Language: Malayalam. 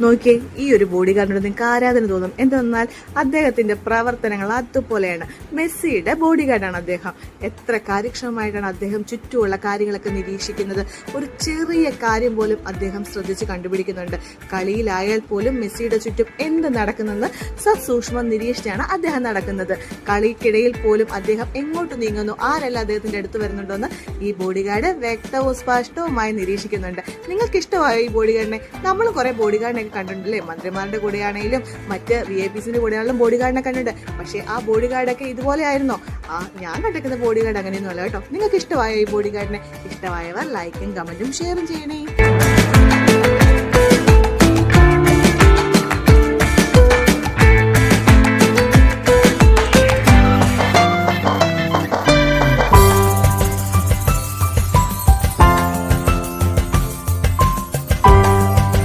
നോക്കിയേ, ഈ ഒരു ബോഡി ഗാർഡിനോട് നിങ്ങൾക്ക് ആരാധന തോന്നും. എന്തെന്നാൽ അദ്ദേഹത്തിന്റെ പ്രവർത്തനങ്ങൾ അതുപോലെയാണ്. മെസ്സിയുടെ ബോഡി ഗാർഡാണ് അദ്ദേഹം. എത്ര കാര്യക്ഷമമായിട്ടാണ് അദ്ദേഹം ചുറ്റുമുള്ള കാര്യങ്ങളൊക്കെ നിരീക്ഷിക്കുന്നത്. ഒരു ചെറിയ കാര്യം പോലും അദ്ദേഹം ശ്രദ്ധിച്ച് കണ്ടുപിടിക്കുന്നുണ്ട്. കളിയിലായാൽ പോലും മെസ്സിയുടെ ചുറ്റും എന്ത് നടക്കുന്നെന്ന് സസൂക്ഷ്മം നിരീക്ഷിച്ചാണ് അദ്ദേഹം നടക്കുന്നത്. കളിക്കിടയിൽ പോലും അദ്ദേഹം എങ്ങോട്ട് നീങ്ങുന്നു, ആരെല്ലാം അദ്ദേഹത്തിന്റെ അടുത്ത് വരുന്നുണ്ടോന്ന് ഈ ബോഡി ഗാർഡ് വ്യക്തവും സ്പഷ്ടവുമായി നിരീക്ഷിക്കുന്നുണ്ട്. നിങ്ങൾക്ക് ഇഷ്ടമായോ ഈ ബോഡി ഗാർഡിനെ? നമ്മളും കുറെ ബോഡി ഗാർഡിനെ കണ്ടിട്ടുണ്ടല്ലേ? മന്ത്രിമാരുടെ കൂടെയാണെങ്കിലും മറ്റ് VIP-സിന്റെ കൂടെയാണെങ്കിലും ബോഡി ഗാർഡിനെ കണ്ടിട്ടുണ്ട്. പക്ഷെ ആ ബോഡി ഗാർഡൊക്കെ ഇതുപോലെ ആയിരുന്നോ? ഞാൻ കണ്ടിരിക്കുന്ന ബോഡി ഗാർഡ് അങ്ങനെയൊന്നും അല്ല കേട്ടോ. നിങ്ങൾക്ക് ഇഷ്ടമായോ ഈ ബോഡി ഗാർഡിനെ? ഇഷ്ടമായവർ ലൈക്കും കമന്റും ഷെയറും ചെയ്യണേ.